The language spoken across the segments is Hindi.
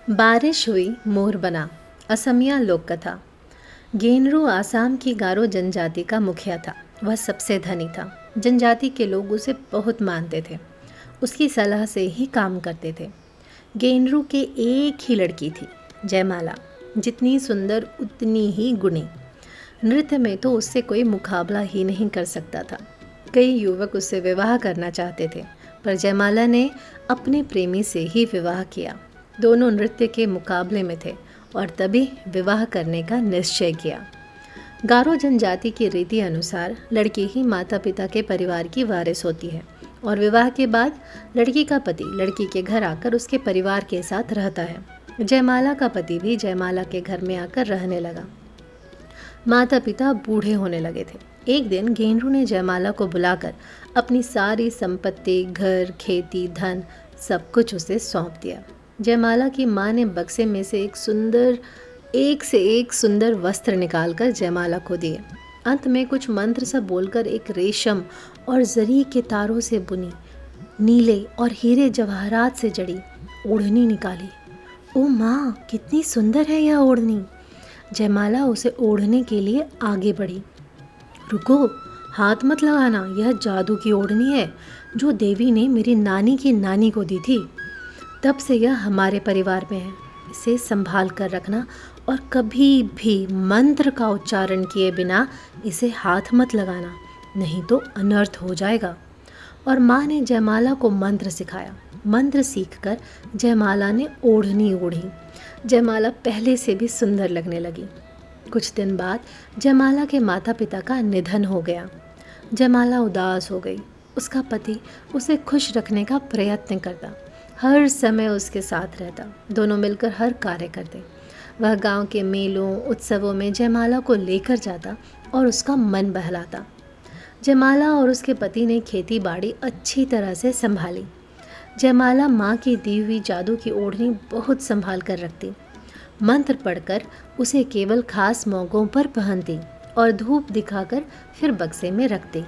बारिश हुई मोर बना। असमिया लोक कथा। गेनरू आसाम की गारो जनजाति का मुखिया था। वह सबसे धनी था। जनजाति के लोग उसे बहुत मानते थे। उसकी सलाह से ही काम करते थे। गेनरू के एक ही लड़की थी, जयमाला। जितनी सुंदर उतनी ही गुणी। नृत्य में तो उससे कोई मुकाबला ही नहीं कर सकता था। कई युवक उससे विवाह करना चाहते थे, पर जयमाला ने अपने प्रेमी से ही विवाह किया। दोनों नृत्य के मुकाबले में थे और तभी विवाह करने का निश्चय किया। गारो जनजाति की रीति अनुसार लड़की ही माता पिता के परिवार की वारिस होती है और विवाह के बाद लड़की का पति लड़की के घर आकर उसके परिवार के साथ रहता है। जयमाला का पति भी जयमाला के घर में आकर रहने लगा। माता पिता बूढ़े होने लगे थे। एक दिन गेनरू ने जयमाला को बुलाकर अपनी सारी संपत्ति, घर, खेती, धन सब कुछ उसे सौंप दिया। जयमाला की माँ ने बक्से में से एक से एक सुंदर वस्त्र निकालकर जयमाला को दिए। अंत में कुछ मंत्र सा बोलकर एक रेशम और जरी के तारों से बुनी, नीले और हीरे जवाहरात से जड़ी ओढ़नी निकाली। ओ माँ, कितनी सुंदर है यह ओढ़नी। जयमाला उसे ओढ़ने के लिए आगे बढ़ी। रुको, हाथ मत लगाना, यह जादू की ओढ़नी है जो देवी ने मेरी नानी की नानी को दी थी। तब से यह हमारे परिवार में है। इसे संभाल कर रखना और कभी भी मंत्र का उच्चारण किए बिना इसे हाथ मत लगाना, नहीं तो अनर्थ हो जाएगा। और माँ ने जयमाला को मंत्र सिखाया। मंत्र सीखकर जयमाला ने ओढ़नी ओढ़ी। जयमाला पहले से भी सुंदर लगने लगी। कुछ दिन बाद जयमाला के माता पिता का निधन हो गया। जयमाला उदास हो गई। उसका पति उसे खुश रखने का प्रयत्न करता, हर समय उसके साथ रहता। दोनों मिलकर हर कार्य करते। वह गांव के मेलों, उत्सवों में जयमाला को लेकर जाता और उसका मन बहलाता। जयमाला और उसके पति ने खेती बाड़ी अच्छी तरह से संभाली। जयमाला माँ की दी हुई जादू की ओढ़नी बहुत संभाल कर रखती। मंत्र पढ़कर उसे केवल खास मौक़ों पर पहनती और धूप दिखाकर फिर बक्से में रखती।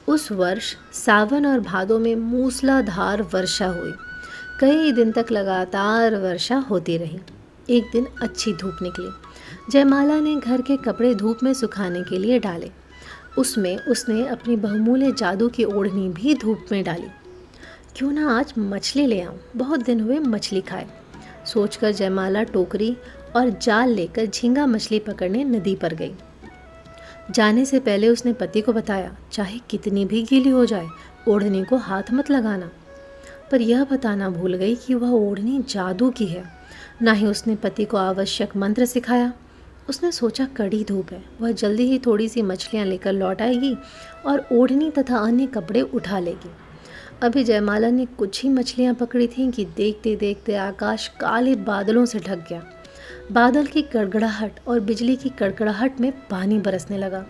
उस वर्ष सावन और भादों में मूसलाधार वर्षा हुई। कई दिन तक लगातार वर्षा होती रही। एक दिन अच्छी धूप निकली। जयमाला ने घर के कपड़े धूप में सुखाने के लिए डाले। उसमें उसने अपनी बहुमूल्य जादू की ओढ़नी भी धूप में डाली। क्यों ना आज मछली ले आऊं, बहुत दिन हुए मछली खाए, सोचकर जयमाला टोकरी और जाल लेकर झींगा मछली पकड़ने नदी पर गई। जाने से पहले उसने पति को बताया, चाहे कितनी भी गीली हो जाए, ओढ़नी को हाथ मत लगाना। पर यह बताना भूल गई कि वह ओढ़नी जादू की है। ना ही उसने पति को आवश्यक मंत्र सिखाया। उसने सोचा कड़ी धूप है, वह जल्दी ही थोड़ी सी मछलियाँ लेकर लौट आएगी और ओढ़नी तथा अन्य कपड़े उठा लेगी। अभी जयमाला ने कुछ ही मछलियाँ पकड़ी थीं कि देखते देखते आकाश काले बादलों से ढक गया। बादल की गड़गड़ाहट और बिजली की कड़कड़ाहट में पानी बरसने लगा।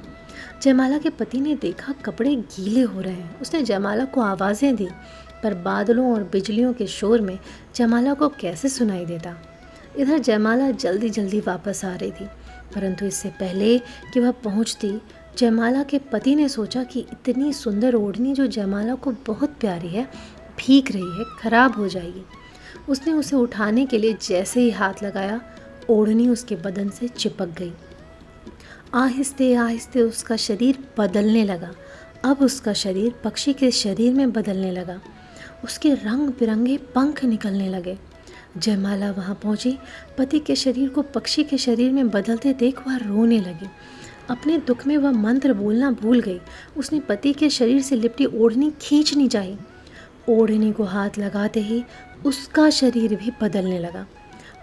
जयमाला के पति ने देखा कपड़े गीले हो रहे हैं। उसने जयमाला को आवाज़ें दी, पर बादलों और बिजलियों के शोर में जयमाला को कैसे सुनाई देता। इधर जयमाला जल्दी जल्दी वापस आ रही थी, परंतु इससे पहले कि वह पहुंचती, जयमाला के पति ने सोचा कि इतनी सुंदर ओढ़नी जो जयमाला को बहुत प्यारी है, भीग रही है, खराब हो जाएगी। उसने उसे उठाने के लिए जैसे ही हाथ लगाया, ओढ़नी उसके बदन से चिपक गई। आहिस्ते आहिस्ते उसका शरीर बदलने लगा। अब उसका शरीर पक्षी के शरीर में बदलने लगा। उसके रंग बिरंगे पंख निकलने लगे। जयमाला वहाँ पहुँची। पति के शरीर को पक्षी के शरीर में बदलते देख वह रोने लगी। अपने दुख में वह मंत्र बोलना भूल गई। उसने पति के शरीर से लिपटी ओढ़नी खींचनी चाही। ओढ़नी को हाथ लगाते ही उसका शरीर भी बदलने लगा,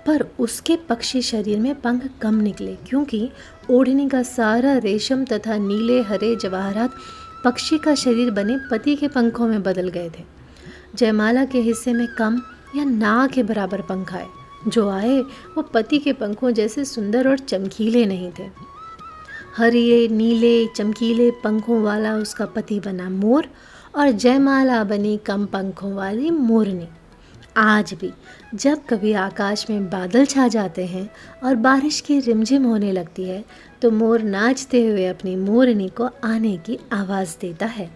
पर उसके पक्षी शरीर में पंख कम निकले, क्योंकि ओढ़नी का सारा रेशम तथा नीले हरे जवाहरात पक्षी का शरीर बने पति के पंखों में बदल गए थे। जयमाला के हिस्से में कम या ना के बराबर पंख आए। जो आए वो पति के पंखों जैसे सुंदर और चमकीले नहीं थे। हरे नीले चमकीले पंखों वाला उसका पति बना मोर और जयमाला बनी कम पंखों वाली मोरनी। आज भी जब कभी आकाश में बादल छा जाते हैं और बारिश की रिमझिम होने लगती है, तो मोर नाचते हुए अपनी मोरनी को आने की आवाज़ देता है।